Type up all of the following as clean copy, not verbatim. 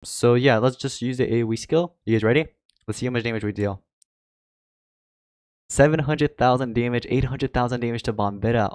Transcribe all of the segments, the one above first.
So yeah, let's just use the AoE skill. You guys ready? Let's see how much damage we deal. 700,000 damage, 800,000 damage to Bombetta.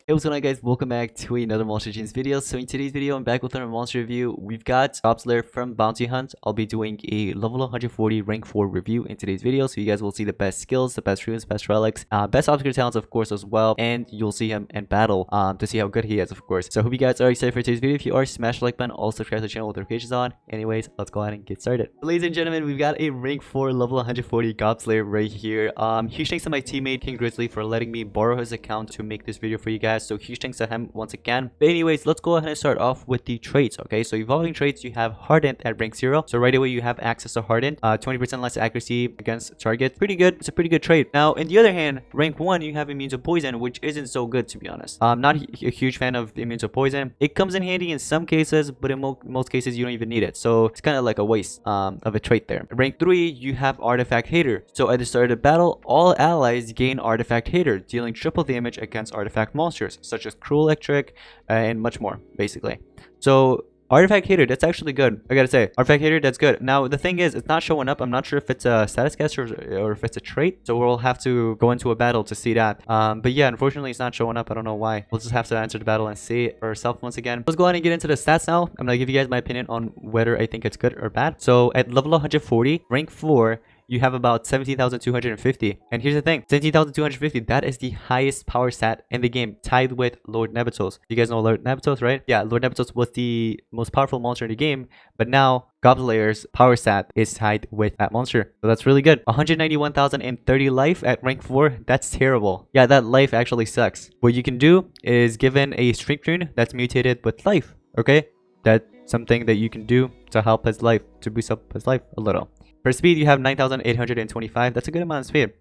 Hey, what's going on, guys? Welcome back to another Monster Genes video. So in today's video, I'm back with another monster review. We've got Gobzlayer from Bounty Hunt. I'll be doing a level 140 rank 4 review in today's video, so you guys will see the best skills, the best runes, best relics, best obscure talents, of course, as well, and you'll see him in battle to see how good he is, of course. So I hope you guys are excited for today's video. If you are, smash the like button, also subscribe to the channel with notifications on. Anyways, let's go ahead and get started. Ladies and gentlemen, we've got a rank 4 level 140 Gobzlayer right here. Huge thanks to my teammate King Grizzly for letting me borrow his account to make this video for you guys, so huge thanks to him once again. But anyways, let's go ahead and start off with the traits. Okay, so evolving traits, you have Hardened at rank 0, so right away you have access to Hardened, 20% less accuracy against target. Pretty good. It's a pretty good trait. Now in the other hand, rank 1 you have Immune to Poison, which isn't so good, to be honest. I'm not a huge fan of Immune to Poison. It comes in handy in some cases, but in most cases you don't even need it, so it's kind of like a waste of a trait there. Rank 3 you have Artifact Hater, so at the start of battle all allies gain Artifact Hater, dealing triple damage against artifact monsters such as Cruel Electric and much more, basically. So Artifact Hater, that's actually good. I gotta say, Artifact Hater, that's good. Now the thing is, it's not showing up. I'm not sure if it's a status cast or if it's a trait, so we'll have to go into a battle to see that. But yeah, unfortunately it's not showing up. I don't know why. We'll just have to enter the battle and see it for ourselves once again. Let's go ahead and get into the stats now. I'm gonna give you guys my opinion on whether I think it's good or bad. So at level 140 rank 4 you have about 17,250. And here's the thing, 17,250, that is the highest power stat in the game, tied with Lord Nebutos. You guys know Lord Nebutos, right? Yeah, Lord Nebutos was the most powerful monster in the game, but now Gobzlayer's power stat is tied with that monster. So that's really good. 191,030 life at rank 4, that's terrible. Yeah, that life actually sucks. What you can do is given a strength rune that's mutated with life, okay? That's something that you can do to help his life, to boost up his life a little. For speed, you have 9,825. That's a good amount of speed.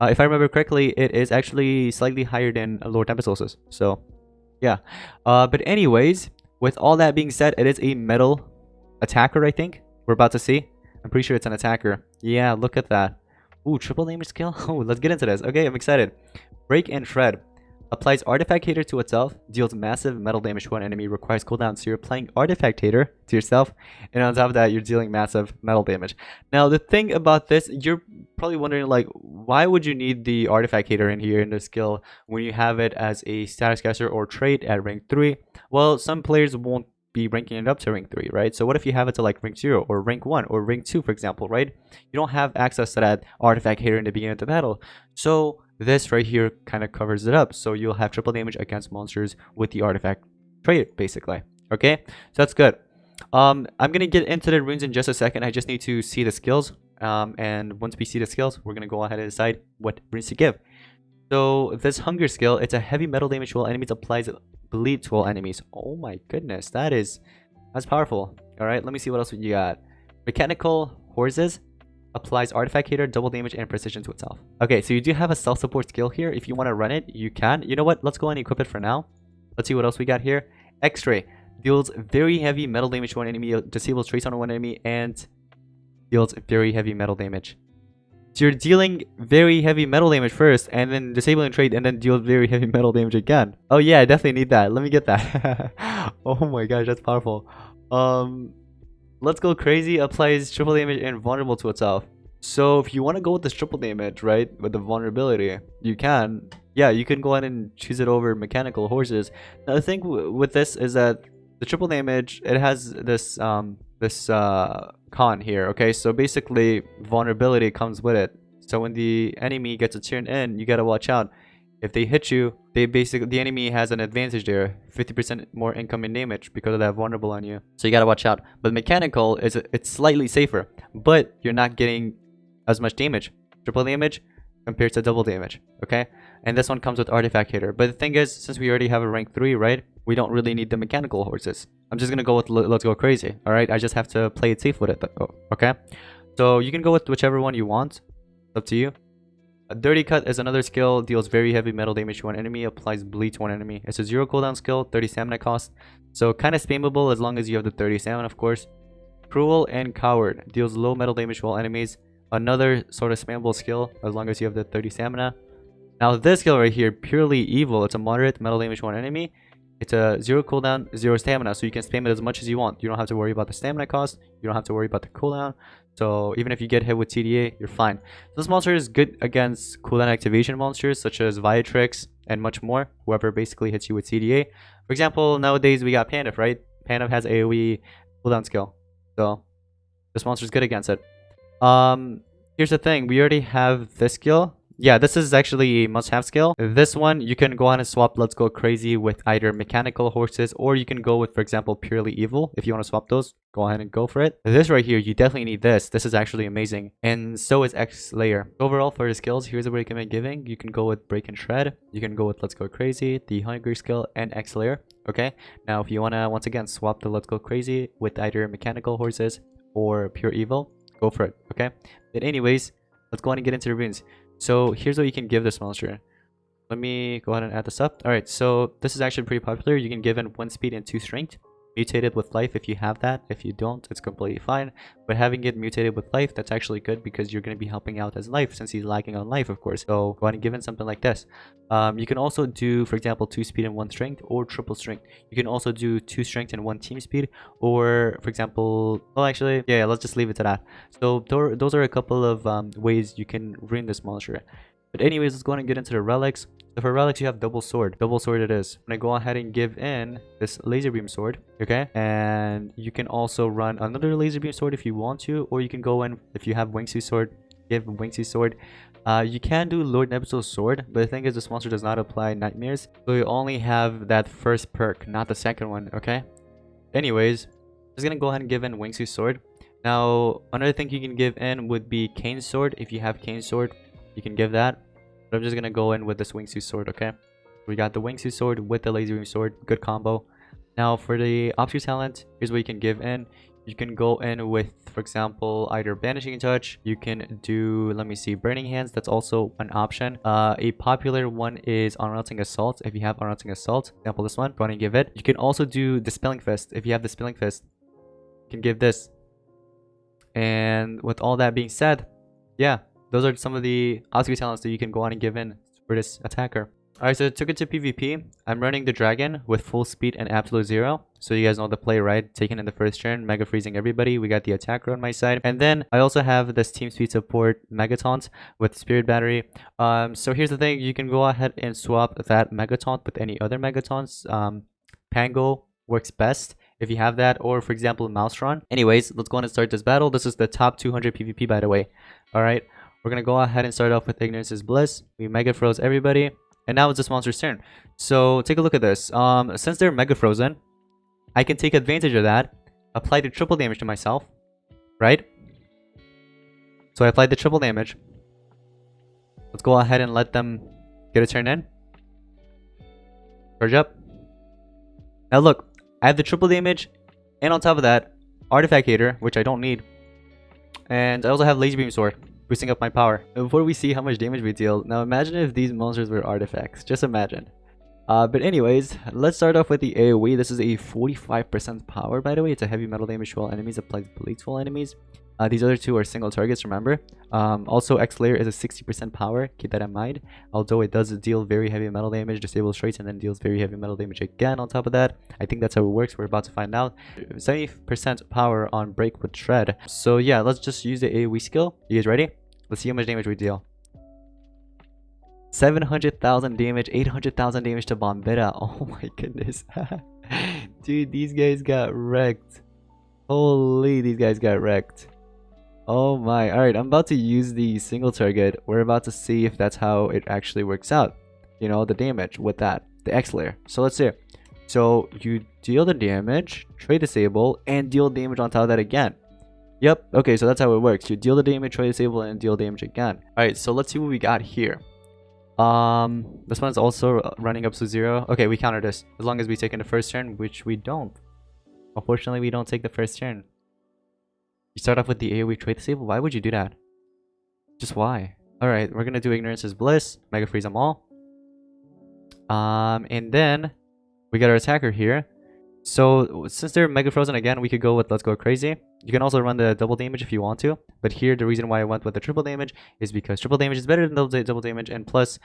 If I remember correctly, it is actually slightly higher than Lord Tempestos's. So, yeah. But anyways, with all that being said, it is a metal attacker, I think. We're about to see. I'm pretty sure it's an attacker. Yeah, look at that. Ooh, triple damage skill? Oh, let's get into this. Okay, I'm excited. Break and Shred. Applies Artifact Hater to itself, deals massive metal damage to an enemy, requires cooldown, so you're applying Artifact Hater to yourself, and on top of that, you're dealing massive metal damage. Now, the thing about this, you're probably wondering, like, why would you need the Artifact Hater in here in the skill when you have it as a status caster or trait at rank 3? Well, some players won't be ranking it up to rank 3, right? So what if you have it to like rank 0 or rank 1 or rank 2, for example, right? You don't have access to that Artifact Hater in the beginning of the battle. So this right here kind of covers it up, so you'll have triple damage against monsters with the artifact trait, basically. Okay, so that's good. I'm gonna get into the runes in just a second. I just need to see the skills, and once we see the skills, we're gonna go ahead and decide what runes to give. So this hunger skill, it's a heavy metal damage to all enemies, applies bleed to all enemies. Oh my goodness, that's powerful. All right, let me see what else you got. Mechanical horses. Applies Artifact Hater, double damage, and precision to itself. Okay, so you do have a self-support skill here. If you want to run it, you can. You know what? Let's go and equip it for now. Let's see what else we got here. X-Ray. Deals very heavy metal damage to one enemy, disables trace on one enemy, and deals very heavy metal damage. So you're dealing very heavy metal damage first, and then disabling trait, and then deal very heavy metal damage again. Oh yeah, I definitely need that. Let me get that. Oh my gosh, that's powerful. Let's go crazy. Applies triple damage and vulnerable to itself. So if you want to go with this triple damage, right, with the vulnerability, you can. Yeah, you can go ahead and choose it over mechanical horses. Now the thing with this is that the triple damage, it has this con here. Okay, so basically vulnerability comes with it. So when the enemy gets a turn in, you gotta watch out. If they hit you, the enemy has an advantage there, 50% more incoming damage because of that vulnerable on you. So you gotta watch out. But mechanical it's slightly safer, but you're not getting as much damage, triple damage compared to double damage. Okay, and this one comes with Artifact Hater. But the thing is, since we already have a rank 3, right, we don't really need the mechanical horses. I'm just gonna go with let's go crazy. All right, I just have to play it safe with it. Okay, so you can go with whichever one you want. It's up to you. A Dirty Cut is another skill, deals very heavy metal damage to one enemy, applies bleed to one enemy. It's a 0 cooldown skill, 30 stamina cost, so kind of spammable as long as you have the 30 stamina, of course. Cruel and Coward deals low metal damage to all enemies. Another sort of spammable skill as long as you have the 30 stamina. Now this skill right here, Purely Evil, it's a moderate metal damage to one enemy. It's a 0 cooldown, 0 stamina, so you can spam it as much as you want. You don't have to worry about the stamina cost. You don't have to worry about the cooldown. So even if you get hit with TDA, you're fine. So this monster is good against cooldown activation monsters such as Viatrix and much more. Whoever basically hits you with TDA. For example, nowadays we got Pandif, right? Pandif has AoE cooldown skill. So this monster is good against it. Here's the thing. We already have this skill. Yeah, this is actually a must-have skill. This one, you can go on and swap Let's Go Crazy with either mechanical horses, or you can go with, for example, purely evil. If you want to swap those, go ahead and go for it. This right here, you definitely need this. This is actually amazing. And so is Gobzlayer. Overall, for the skills, here's a recommend giving. You can go with Break and Shred. You can go with Let's Go Crazy, the Hungry skill, and Gobzlayer. Okay? Now, if you want to, once again, swap the Let's Go Crazy with either mechanical horses or pure evil, go for it. Okay? But anyways, let's go on and get into the runes. So here's what you can give this monster. Let me go ahead and add this up. Alright, so this is actually pretty popular. You can give in 1 speed and 2 strength. Mutated with life if you have that. If you don't, it's completely fine. But having it mutated with life, that's actually good because you're going to be helping out as life since he's lagging on life, of course. So go ahead and give in something like this. You can also do, for example, 2 speed and 1 strength or triple strength. You can also do 2 strength and 1 team speed, or for example, well, actually, yeah, let's just leave it to that. So those are a couple of ways you can ruin this monster. But anyways, let's go ahead and get into the relics. So for relics, you have double sword. Double sword it is. I'm gonna go ahead and give in this laser beam sword, okay? And you can also run another laser beam sword if you want to, or you can go in, if you have wingsuit sword, give wingsuit sword. You can do Lord Nebulo's sword, but the thing is this monster does not apply nightmares, so you only have that first perk, not the second one, okay? Anyways, I'm just gonna go ahead and give in wingsuit sword. Now, another thing you can give in would be Cane sword. If you have Cane sword, you can give that. But I'm just gonna go in with this wingsuit sword, okay? We got the wingsuit sword with the laser beam sword, good combo. Now for the optional talent, here's what you can give in. You can go in with, for example, either banishing touch. You can do, let me see, burning hands. That's also an option. A popular one is unrelenting assault. If you have unrelenting assault, for example, this one, go ahead and give it. You can also do dispelling fist. If you have dispelling fist, you can give this. And with all that being said, yeah, those are some of the Oscar talents that you can go on and give in for this attacker. Alright, so took it to PvP. I'm running the dragon with full speed and absolute 0. So you guys know the play, right? Taking in the first turn, mega freezing everybody. We got the attacker on my side. And then I also have this team speed support megataunt with spirit battery. So here's the thing. You can go ahead and swap that megataunt with any other megataunts. Pango works best if you have that, or for example, Maelstrom. Anyways, let's go on and start this battle. This is the top 200 PvP, by the way. Alright. We're going to go ahead and start off with Ignorance is Bliss. We Mega Froze everybody. And now it's this monster's turn. So take a look at this. Since they're Mega Frozen, I can take advantage of that. Apply the triple damage to myself. Right? So I applied the triple damage. Let's go ahead and let them get a turn in. Charge up. Now look. I have the triple damage. And on top of that, Artifact Hater, which I don't need. And I also have Laser Beam Sword, boosting up my power. Before we see how much damage we deal, now imagine if these monsters were artifacts. Just imagine. But anyways, let's start off with the AoE. This is a 45% power, by the way. It's a heavy metal damage to all enemies, applies blades to all enemies. These other two are single targets, remember. Also, Gobzlayer is a 60% power. Keep that in mind. Although it does deal very heavy metal damage, disables traits, and then deals very heavy metal damage again on top of that. I think that's how it works. We're about to find out. 70% power on Break with Shred. So yeah, let's just use the AoE skill. You guys ready? Let's see how much damage we deal. 700,000 damage, 800,000 damage to Bombetta. Oh my goodness. Dude, these guys got wrecked. Holy, these guys got wrecked. Oh my. Alright, I'm about to use the single target. We're about to see if that's how it actually works out. You know, the damage with that. The Gobzlayer. So let's see. So you deal the damage, trade disable, and deal damage on top of that again. Yep. Okay, so that's how it works. You deal the damage, trade disable, and deal damage again. Alright, so let's see what we got here. This one's also running up to 0. Okay, we counter this. As long as we take in the first turn, which we don't. Unfortunately, we don't take the first turn. You start off with the AoE trade disable. Why would you do that? Just why? Alright, we're gonna do Ignorance is Bliss. Mega freeze them all. And then we got our attacker here. So since they're Mega Frozen again, we could go with Let's Go Crazy. You can also run the double damage if you want to. But here, the reason why I went with the triple damage is because triple damage is better than double damage. And plus,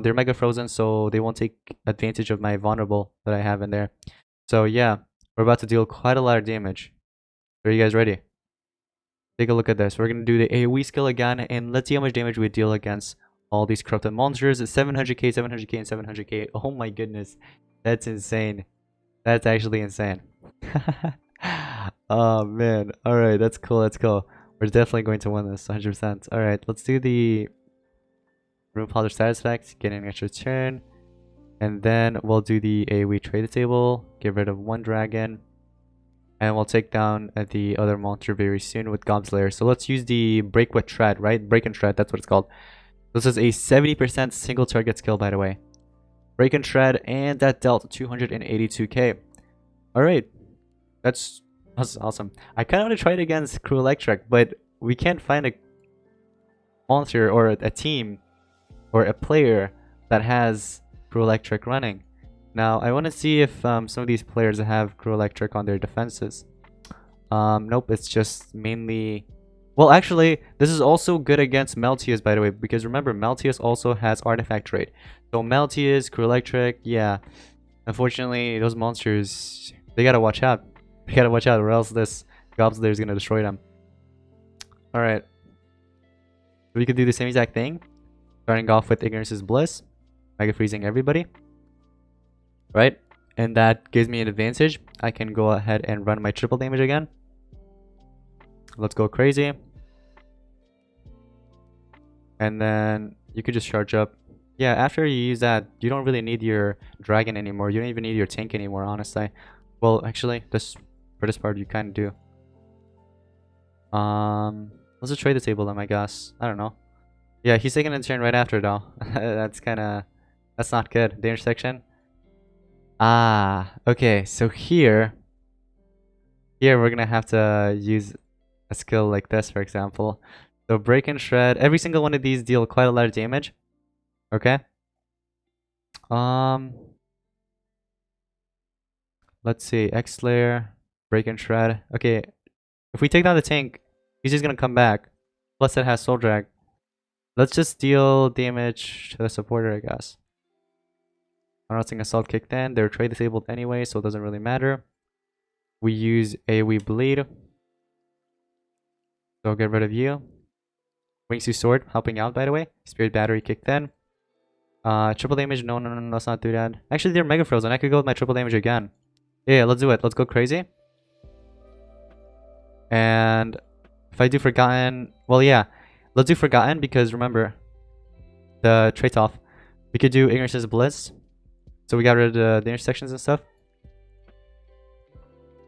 they're Mega Frozen, so they won't take advantage of my vulnerable that I have in there. So yeah, we're about to deal quite a lot of damage. Are you guys ready? Take a look at this. We're going to do the AoE skill again. And let's see how much damage we deal against all these corrupted monsters. It's 700k, 700k, and 700k. Oh my goodness. That's insane. That's actually insane. Oh man. Alright, that's cool. That's cool. We're definitely going to win this 100%. Alright, let's do the room polish status effect, get an extra turn. And then we'll do the AoE trade table, get rid of one dragon. And we'll take down the other monster very soon with Gobzlayer. So let's use the break with tread, right? Break and tread, that's what it's called. This is a 70% single target skill, by the way. Break and tread, and that dealt 282k. Alright. That's awesome. I kind of want to try it against Crew Electric, but we can't find a monster or a team or a player that has Crew Electric running. Now, I want to see if some of these players have Crew Electric on their defenses. Nope, it's just mainly... Well, actually, this is also good against Meltius, by the way, because remember, Meltius also has Artifact Trade. So Meltius, Crew Electric, yeah. Unfortunately, those monsters, they gotta watch out. They gotta watch out, or else this Gobzlayer is gonna destroy them. Alright. We could do the same exact thing. Starting off with Ignorance is Bliss. Mega freezing everybody. Right? And that gives me an advantage. I can go ahead and run my triple damage again. Let's go crazy. And then you could just charge up. Yeah, after you use that, you don't really need your dragon anymore. You don't even need your tank anymore, honestly. Well, actually, for this part, you kind of do. Let's just trade the table then, I guess. I don't know. Yeah, he's taking a turn right after, though. That's not good. The intersection. Ah, okay. So here we're gonna have to use a skill like this, for example. So break and shred. Every single one of these deal quite a lot of damage. Okay. Let's see. X layer, break and shred. Okay. If we take down the tank, he's just gonna come back. Plus it has soul drag. Let's just deal damage to the supporter, I guess. Announcing assault kicked in. They're trade disabled anyway, so it doesn't really matter. We use AoE bleed. So I'll get rid of you. Wingsuit sword helping out, by the way. Spirit battery kicked in. Triple damage. No, let's not do that. Actually, they're mega frozen. I could go with my triple damage again. Yeah, let's do it. Let's go crazy. And if I do forgotten, well, yeah, let's do forgotten because remember the traits off. We could do ignorance is bliss. So we got rid of the intersections and stuff.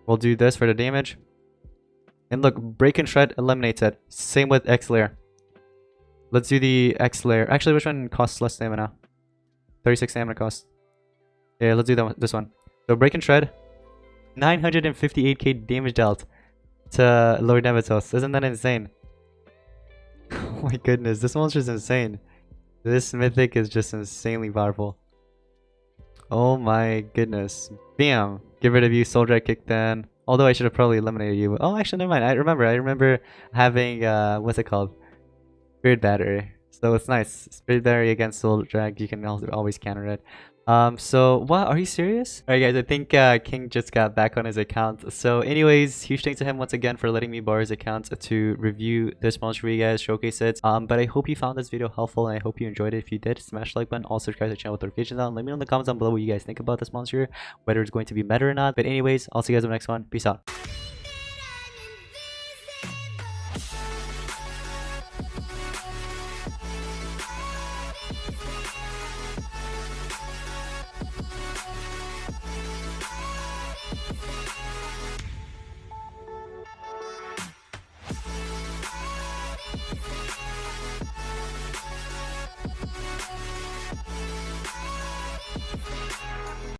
We'll do this for the damage. And look, break and shred eliminates it. Same with X layer. Let's do the X layer. Actually, which one costs less stamina? 36 stamina cost. Yeah, let's do this one. So break and shred. 958k damage dealt to Lord Nemetos. Isn't that insane? Oh my goodness, this monster is insane. This mythic is just insanely powerful. Oh my goodness. Bam! Get rid of you, soul drag kicked in. Although I should have probably eliminated you. Oh, actually, never mind. I remember having, what's it called? Spirit battery. So it's nice. Spirit battery against soul drag. You can always counter it. So what? Are you serious? Alright guys, I think King just got back on his account. So anyways, huge thanks to him once again for letting me borrow his account to review this monster for you guys, showcase it. But I hope you found this video helpful and I hope you enjoyed it. If you did, smash the like button. Also subscribe to the channel with notifications on. Let me know in the comments down below what you guys think about this monster, whether it's going to be meta or not. But anyways, I'll see you guys in the next one. Peace out.